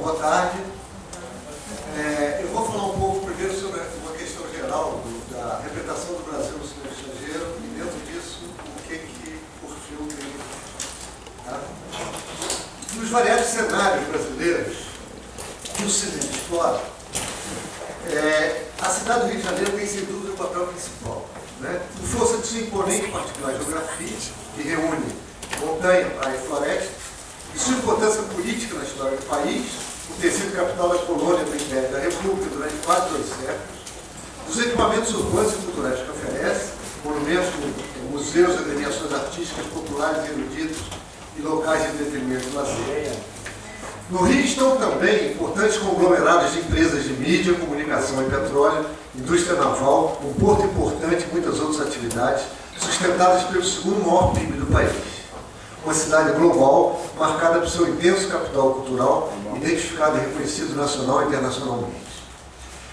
boa tarde. Eu vou falar um pouco primeiro sobre uma questão geral da representação do Brasil no cinema estrangeiro e, dentro disso, o que o filme tem. Tá? Nos variados cenários brasileiros que o cinema explora, a cidade do Rio de Janeiro tem, sem dúvida, o papel principal. Né? Por força de sua imponente particular geografia, que reúne montanha, praia e floresta, e sua importância política na história do país, por ter sido capital da colônia do Império da República durante quase 2 séculos, os equipamentos urbanos e culturais que oferece, monumentos como museus, agremiações artísticas populares e eruditas e locais de entretenimento e lazer. No Rio estão também importantes conglomerados de empresas de mídia, comunicação e petróleo, indústria naval, um porto importante e muitas outras atividades, sustentadas pelo segundo maior PIB do país. Uma cidade global, marcada por seu intenso capital cultural, identificado e reconhecido nacional e internacionalmente.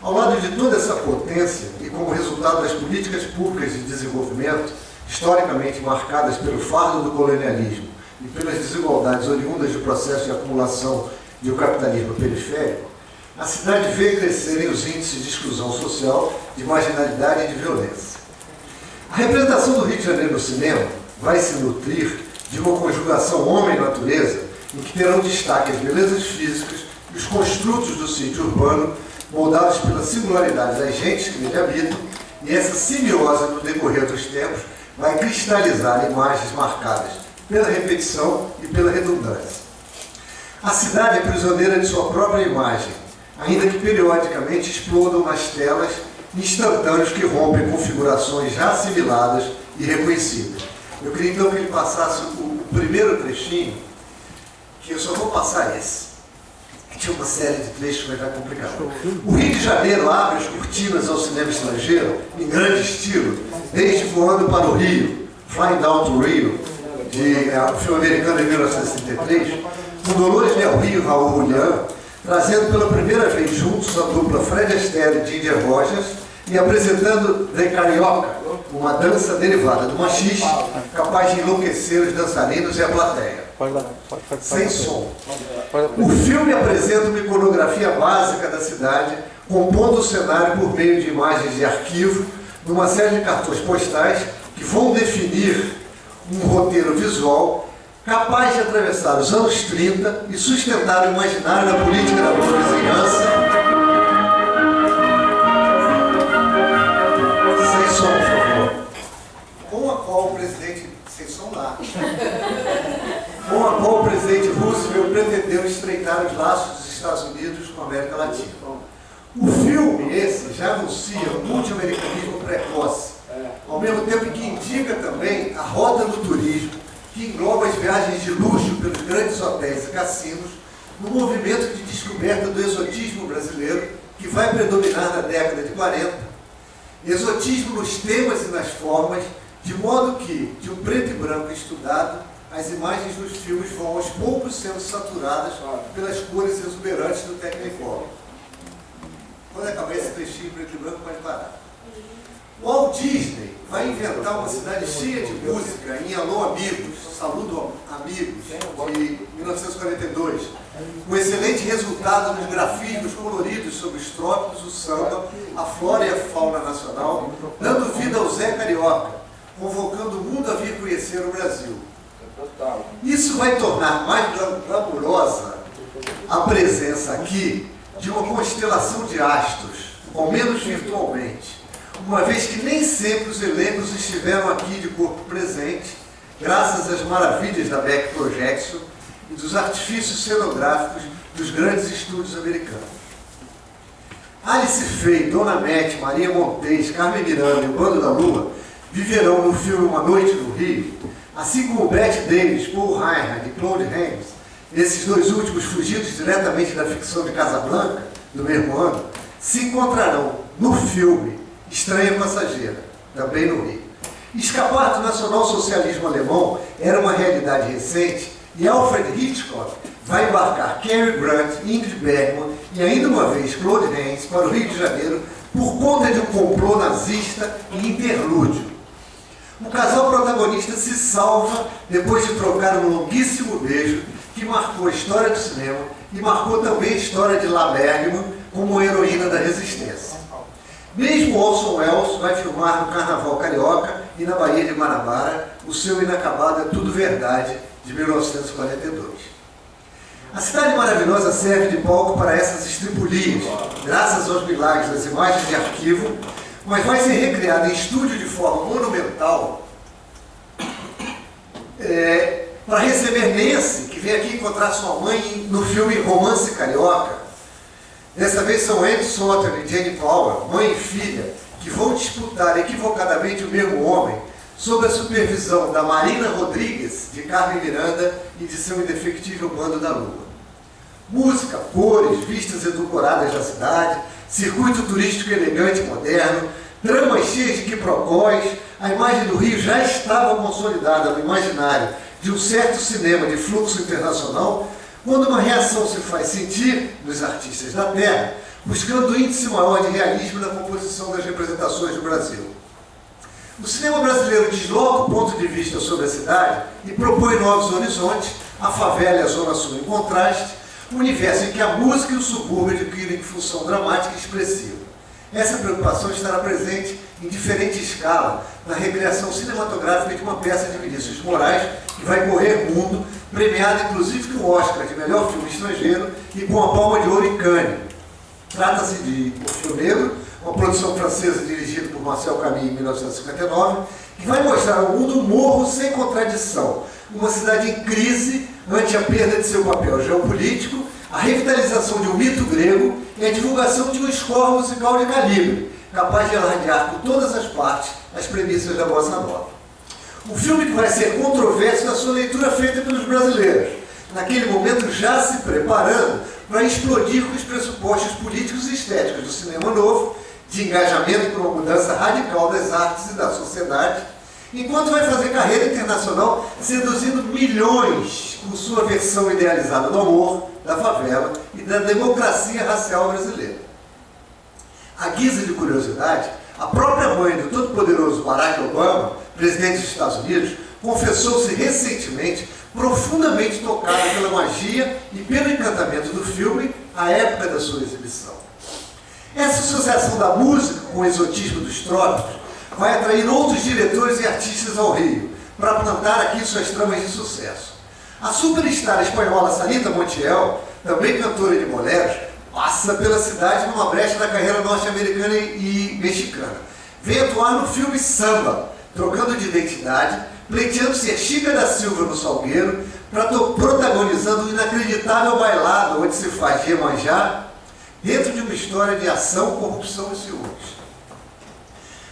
Ao lado de toda essa potência, e como resultado das políticas públicas de desenvolvimento, historicamente marcadas pelo fardo do colonialismo e pelas desigualdades oriundas do processo de acumulação de um capitalismo periférico, a cidade vê crescerem os índices de exclusão social, de marginalidade e de violência. A representação do Rio de Janeiro no cinema vai se nutrir de uma conjugação homem-natureza, em que terão destaque as belezas físicas e os construtos do sítio urbano, moldados pela singularidade das gentes que nele habitam, e essa simbiose, no decorrer dos tempos, vai cristalizar imagens marcadas pela repetição e pela redundância. A cidade é prisioneira de sua própria imagem, ainda que periodicamente explodam nas telas instantâneos que rompem configurações já assimiladas e reconhecidas. Eu queria então que ele passasse o primeiro trechinho, que eu só vou passar esse. Tinha uma série de trechos, mas vai complicar. O Rio de Janeiro abre as cortinas ao cinema estrangeiro, em grande estilo, desde Voando para o Rio, Flying Down to Rio, de filme americano de 1963, com Dolores Del Rio e Raul Julián, trazendo pela primeira vez juntos a dupla Fred Astaire e Ginger Rogers e apresentando The Carioca, uma dança derivada do machixe, capaz de enlouquecer os dançarinos e a plateia. Sem som. O filme apresenta uma iconografia básica da cidade, compondo o cenário por meio de imagens de arquivo, numa série de cartões postais que vão definir um roteiro visual capaz de atravessar os anos 30 e sustentar o imaginário da política da boa vizinhança. Sem som, por favor. Com a qual o presidente... Sem som lá. Com a qual o presidente Roosevelt pretendeu estreitar os laços dos Estados Unidos com a América Latina. O filme esse já anuncia um multi-americanismo precoce, ao mesmo tempo que indica também a rota do turismo, que engloba as viagens de luxo pelos grandes hotéis e cassinos, no movimento de descoberta do exotismo brasileiro, que vai predominar na década de 40. Exotismo nos temas e nas formas, de modo que, de um preto e branco estudado, as imagens dos filmes vão aos poucos sendo saturadas pelas cores exuberantes do Technicolor. Quando acabar esse trechinho preto e branco, pode parar. Walt Disney vai inventar uma cidade cheia de música em Alô Amigos, Saludo Amigos, de 1942, com excelente resultado nos grafismos coloridos sobre os trópicos, o samba, a flora e a fauna nacional, dando vida ao Zé Carioca, convocando o mundo a vir conhecer o Brasil. Isso vai tornar mais glamurosa a presença aqui de uma constelação de astros, ao menos virtualmente, uma vez que nem sempre os elencos estiveram aqui de corpo presente, graças às maravilhas da Beck Projection e dos artifícios cenográficos dos grandes estúdios americanos. Alice Faye, Dona Mete, Maria Montez, Carmen Miranda e o Bando da Lua viverão no filme Uma Noite no Rio, assim como Bette Davis, Paul Reinhardt e Claude Rains, esses dois últimos fugidos diretamente da ficção de Casablanca, do mesmo ano, se encontrarão no filme Estranha Passageira, também no Rio. Escapar do nacional-socialismo alemão era uma realidade recente e Alfred Hitchcock vai embarcar Cary Grant, Ingrid Bergman e ainda uma vez Claude Rains para o Rio de Janeiro por conta de um complô nazista e interlúdio. O casal protagonista se salva depois de trocar um longuíssimo beijo que marcou a história do cinema e marcou também a história de La Bergman como heroína da resistência. Mesmo Orson Welles vai filmar no Carnaval Carioca e na Baía de Guanabara o seu inacabado É Tudo Verdade, de 1942. A Cidade Maravilhosa serve de palco para essas estripulias, graças aos milagres das imagens de arquivo, mas vai ser recriada em estúdio de forma monumental para receber Nancy, que vem aqui encontrar sua mãe no filme Romance Carioca. Dessa vez são Andy Sothern e Jane Power, mãe e filha, que vão disputar equivocadamente o mesmo homem, sob a supervisão da Marina Rodrigues, de Carmen Miranda e de seu indefectível Bando da Lua. Música, cores, vistas edulcoradas da cidade, circuito turístico elegante e moderno, tramas cheias de quiprocós, a imagem do Rio já estava consolidada no imaginário de um certo cinema de fluxo internacional, quando uma reação se faz sentir nos artistas da terra, buscando índice maior de realismo na composição das representações do Brasil. O cinema brasileiro desloca o ponto de vista sobre a cidade e propõe novos horizontes, a favela e a Zona Sul em contraste, um universo em que a música e o subúrbio adquirem função dramática e expressiva. Essa preocupação estará presente em diferente escala na recriação cinematográfica de uma peça de Vinícius de Moraes, que vai correr mundo, premiada inclusive com o Oscar de melhor filme estrangeiro e com a Palma de Ouro em Cannes. Trata-se de O Fio Negro, uma produção francesa dirigida por Marcel Camus em 1959, que vai mostrar ao mundo um morro sem contradição, uma cidade em crise ante a perda de seu papel geopolítico, a revitalização de um mito grego e a divulgação de um score musical de calibre, capaz de alardear por todas as partes as premissas da bossa nova. Um filme que vai ser controverso na sua leitura feita pelos brasileiros, naquele momento já se preparando para explodir com os pressupostos políticos e estéticos do cinema novo, de engajamento por uma mudança radical das artes e da sociedade, enquanto vai fazer carreira internacional seduzindo milhões com sua versão idealizada do amor, da favela e da democracia racial brasileira. À guisa de curiosidade, a própria mãe do todo-poderoso Barack Obama, presidente dos Estados Unidos, confessou-se recentemente profundamente tocada pela magia e pelo encantamento do filme à época da sua exibição. Essa associação da música com o exotismo dos trópicos vai atrair outros diretores e artistas ao Rio, para plantar aqui suas tramas de sucesso. A superstar espanhola Sarita Montiel, também cantora de boleros, passa pela cidade numa brecha na carreira norte-americana e mexicana. Vem atuar no filme Samba, trocando de identidade, pleiteando ser Chica da Silva no Salgueiro, protagonizando um inacreditável bailado onde se faz Iemanjá, dentro de uma história de ação, corrupção e ciúmes.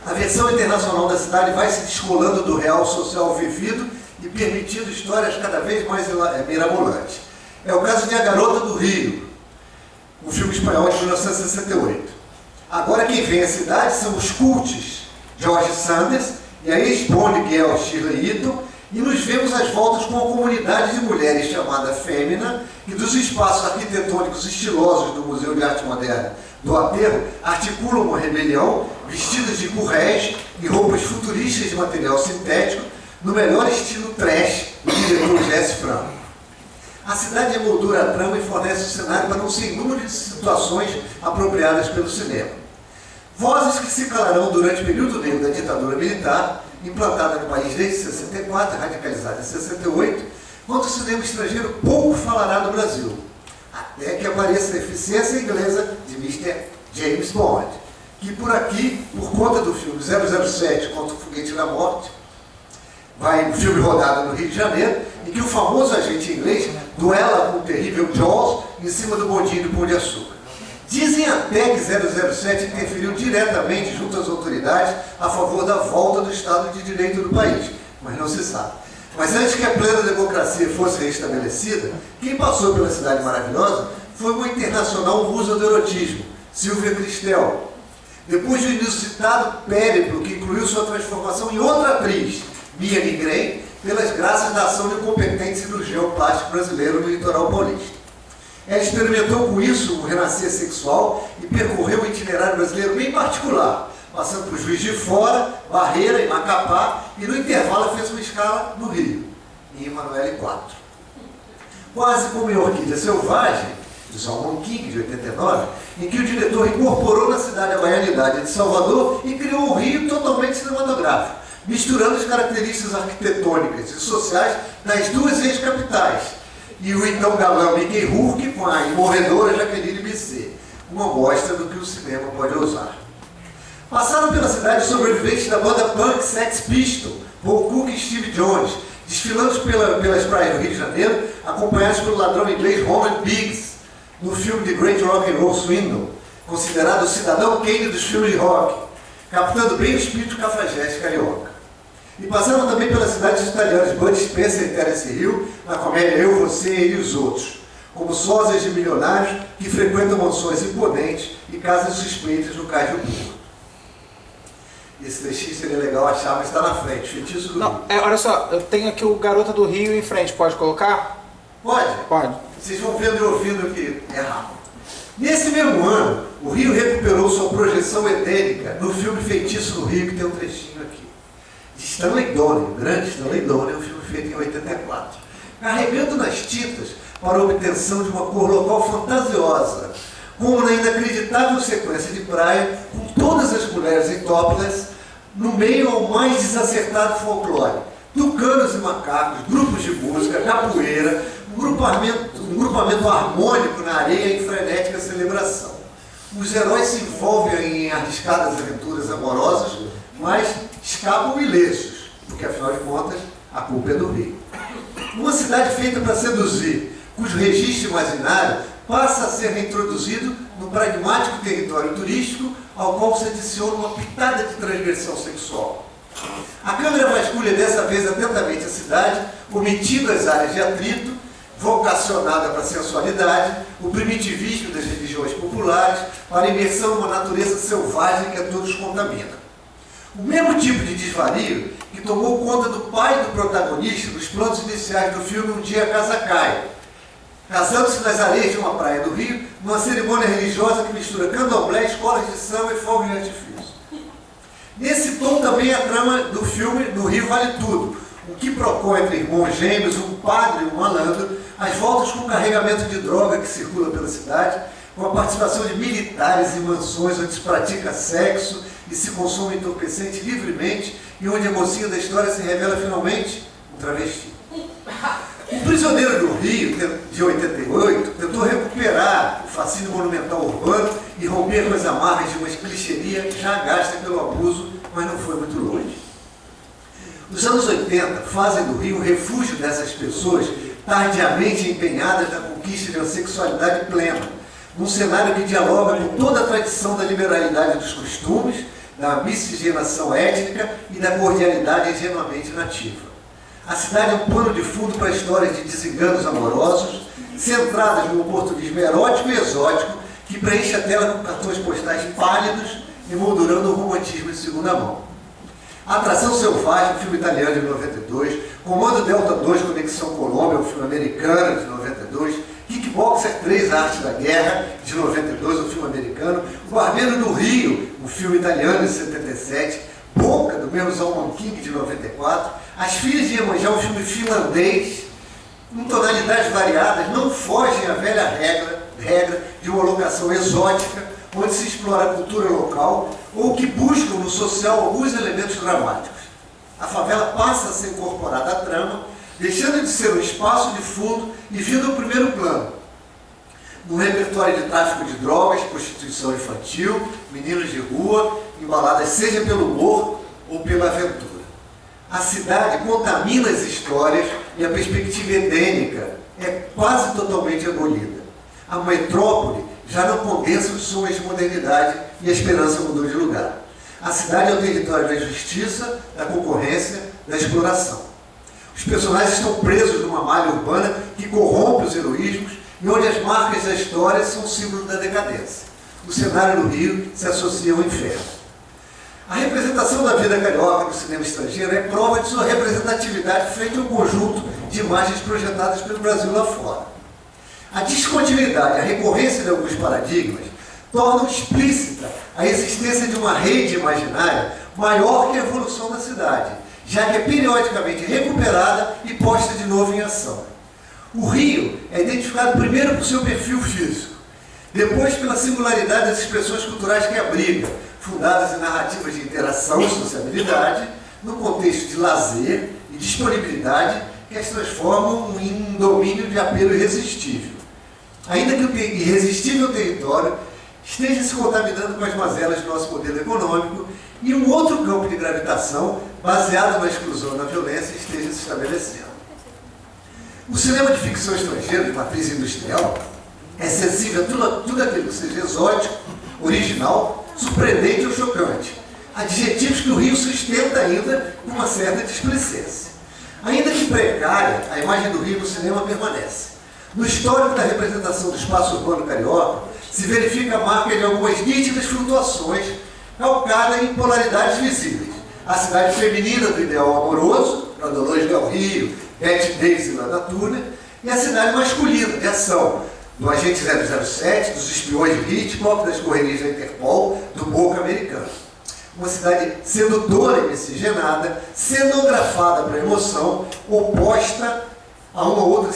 A versão internacional da cidade vai se descolando do real social vivido e permitindo histórias cada vez mais mirabolantes. É o caso de A Garota do Rio, um filme espanhol de 1968. Agora quem vem à cidade são os cults George Sanders e a ex-Bond Girl Shirley Eaton, e nos vemos às voltas com uma comunidade de mulheres chamada Fêmina, que dos espaços arquitetônicos estilosos do Museu de Arte Moderna do Aterro articulam uma rebelião, vestidas de currés e roupas futuristas de material sintético, no melhor estilo trash do diretor Jesse Franco. A cidade emoldura a trama e fornece o cenário para um sem número de situações apropriadas pelo cinema. Vozes que se calarão durante o período negro da ditadura militar, implantada no país desde 64, radicalizada em 68, quando o cinema estrangeiro pouco falará do Brasil, até que apareça a eficiência inglesa de Mr. James Bond, que por aqui, por conta do filme 007 contra o Foguete da Morte, vai um filme rodado no Rio de Janeiro, em que o famoso agente inglês duela com o terrível Jaws em cima do bondinho do Pão de Açúcar. Dizem até que 007 interferiu diretamente junto às autoridades a favor da volta do Estado de Direito do país, mas não se sabe. Mas antes que a plena democracia fosse restabelecida, quem passou pela Cidade Maravilhosa foi uma internacional musa do erotismo, Sylvia Kristel. Depois de um inusitado périplo que incluiu sua transformação em outra atriz, Mia Lindgren, pelas graças da ação de um competente cirurgião plástico brasileiro no litoral paulista. Ela experimentou com isso o renascer sexual e percorreu o itinerário brasileiro bem particular, passando por Juiz de Fora, Barreira e Macapá, e no intervalo fez uma escala no Rio, em Emanuele 4. quase como em Orquídea Selvagem, de Salmon King, de 89, em que o diretor incorporou na cidade a baianidade de Salvador e criou um Rio totalmente cinematográfico, misturando as características arquitetônicas e sociais das duas ex-capitais, e o então galã Mickey Rourke com a imorredora Jaqueline Bisset, uma amostra do que o cinema pode ousar. Passaram pela cidade sobreviventes da banda punk Sex Pistols, Paul Cook e Steve Jones, desfilando pelas praias do Rio de Janeiro, acompanhados pelo ladrão inglês Roland Biggs, no filme The Great Rock and Roll Swindle, considerado o cidadão Kane dos filmes de rock, captando bem o espírito cafajeste carioca. E passaram também pelas cidades italianas Bud Spencer e Terence Hill, na comédia Eu, Você e os Outros, como sósias de milionários que frequentam mansões imponentes e casas suspeitas no cais do Porto. Esse trechinho seria legal achar, mas está na frente, Feitiço do Rio. Olha só, eu tenho aqui o Garota do Rio em frente, pode colocar? Pode? Pode. Vocês vão vendo e ouvindo que é rápido. Nesse mesmo ano, o Rio recuperou sua projeção edênica no filme Feitiço do Rio, que tem um trechinho aqui. De Stanley Donen, o grande Stanley Donen, um filme feito em 84. Carregando nas tintas para a obtenção de uma cor local fantasiosa, como na inacreditável sequência de praia, com todas as mulheres em topless, no meio ao mais desacertado folclore. Tucanos e macacos, grupos de música, capoeira, um grupamento harmônico na areia em frenética celebração. Os heróis se envolvem em arriscadas aventuras amorosas, mas escapam ilesos, porque afinal de contas, a culpa é do Rio. Uma cidade feita para seduzir, cujo registro imaginário passa a ser reintroduzido no pragmático território turístico, ao qual se adiciona uma pitada de transgressão sexual. A câmera vasculha dessa vez atentamente a cidade, omitindo as áreas de atrito, vocacionada para a sensualidade, o primitivismo das religiões populares, para a imersão numa natureza selvagem que a todos contamina. O mesmo tipo de desvario que tomou conta do pai do protagonista nos planos iniciais do filme Um Dia a Casa Cai, casando-se nas areias de uma praia do Rio, numa cerimônia religiosa que mistura candomblé, escolas de samba e fogos de artifício. Nesse tom também a trama do filme No Rio Vale Tudo, um quiprocó entre irmãos gêmeos, um padre e um malandro, as voltas com o carregamento de droga que circula pela cidade, com a participação de militares em mansões onde se pratica sexo e se consome entorpecente livremente e onde a mocinha da história se revela finalmente um travesti. O Prisioneiro do Rio, de 88, tentou recuperar o fascínio monumental urbano e romper com as amarras de uma clichêria já gasta pelo abuso, mas não foi muito longe. Os anos 80 fazem do Rio um refúgio dessas pessoas tardiamente empenhadas na conquista de uma sexualidade plena, num cenário que dialoga com toda a tradição da liberalidade dos costumes, da miscigenação étnica e da cordialidade ingenuamente nativa. A cidade é um pano de fundo para histórias de desenganos amorosos, centradas no oportunismo erótico e exótico, que preenche a tela com cartões postais pálidos, emoldurando o romantismo em segunda mão. A Atração Selvagem, um filme italiano de 92, Comando Delta 2, Conexão Colômbia, um filme americano de 92, Kickboxer 3, A Arte da Guerra, de 92, um filme americano, O Barbeiro do Rio, um filme italiano de 77, Boca, do mesmo Salmon King, de 94, As Filhas de Iemanjá, um filme finlandês, com tonalidades variadas, não fogem à velha regra de uma locação exótica, onde se explora a cultura local, ou que buscam no social alguns elementos dramáticos. A favela passa a ser incorporada à trama, deixando de ser um espaço de fundo e vindo ao primeiro plano. No repertório de tráfico de drogas, prostituição infantil, meninos de rua, embaladas seja pelo humor ou pela aventura. A cidade contamina as histórias e a perspectiva edênica é quase totalmente abolida. A metrópole já não condensa os sonhos de modernidade e a esperança mudou de lugar. A cidade é o território da justiça, da concorrência, da exploração. Os personagens estão presos numa malha urbana que corrompe os heroísmos e onde as marcas da história são símbolo da decadência. O cenário do Rio se associa ao inferno. A representação da vida carioca no cinema estrangeiro é prova de sua representatividade frente ao conjunto de imagens projetadas pelo Brasil lá fora. A descontinuidade, a recorrência de alguns paradigmas, tornam explícita a existência de uma rede imaginária maior que a evolução da cidade, já que é periodicamente recuperada e posta de novo em ação. O Rio é identificado primeiro por seu perfil físico, depois pela singularidade das expressões culturais que abriga, fundadas em narrativas de interação e sociabilidade, no contexto de lazer e disponibilidade que as transformam em um domínio de apelo irresistível. Ainda que o irresistível território esteja se contaminando com as mazelas do nosso modelo econômico e um outro campo de gravitação baseado na exclusão e na violência esteja se estabelecendo. O cinema de ficção estrangeira, de matriz industrial, é sensível a tudo aquilo que seja exótico, original, surpreendente ou chocante. Adjetivos que o Rio sustenta ainda com uma certa displicência. Ainda que precária, a imagem do Rio no cinema permanece. No histórico da representação do espaço urbano carioca, se verifica a marca de algumas nítidas flutuações, calcada em polaridades visíveis. A cidade feminina do ideal amoroso, para Dolores Del Rio, Bette Davis e Nada Turner, e a cidade masculina, de ação, do Agente 007, dos espiões de Hitchcock, das correrias da Interpol, do Boca americano. Uma cidade sedutora e miscigenada, cenografada para a emoção, oposta a uma outra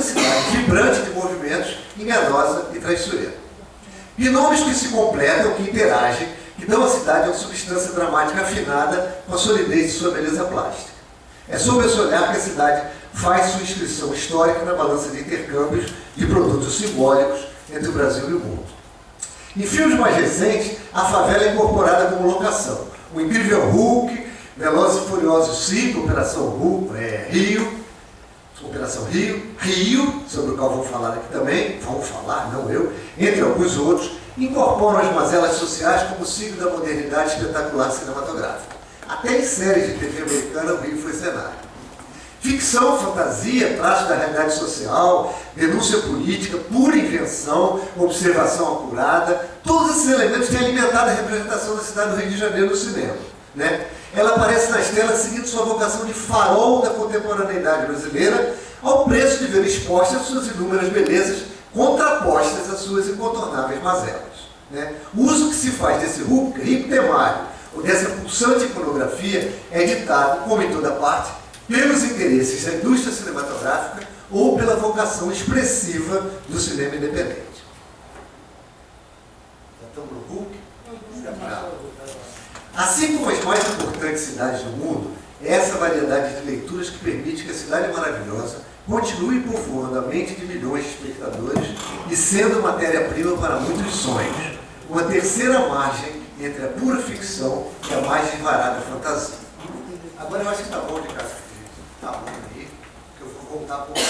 cidade, vibrante de movimentos, enganosa e traiçoeira. Binômios que se completam, que interagem, que dão à cidade uma substância dramática afinada com a solidez de sua beleza plástica. É sob esse olhar que a cidade faz sua inscrição histórica na balança de intercâmbios de produtos simbólicos entre o Brasil e o mundo. Em filmes mais recentes, a favela é incorporada como locação. O Incrível Hulk, Velozes e Furiosos 5, Operação Rio, sobre o qual vou falar aqui também, não eu, entre alguns outros, incorporam as mazelas sociais como signo da modernidade espetacular cinematográfica. Até em séries de TV americana, o Rio foi cenário. Ficção, fantasia, traço da realidade social, denúncia política, pura invenção, observação acurada, todos esses elementos têm alimentado a representação da cidade do Rio de Janeiro no cinema, né? Ela aparece nas telas seguindo sua vocação de farol da contemporaneidade brasileira, ao preço de ver expostas suas inúmeras belezas contrapostas às suas incontornáveis mazelas, né? O uso que se faz desse rico temário, ou dessa pulsante iconografia, é ditado, como em toda parte, pelos interesses da indústria cinematográfica ou pela vocação expressiva do cinema independente. Já estamos no Hulk? Assim como as mais importantes cidades do mundo, essa variedade de leituras que permite que a cidade maravilhosa continue povoando a mente de milhões de espectadores e sendo matéria-prima para muitos sonhos. Uma terceira margem entre a pura ficção e a mais desvarada fantasia. Agora eu acho que está bom de casa. Tá bom aí, que eu vou voltar para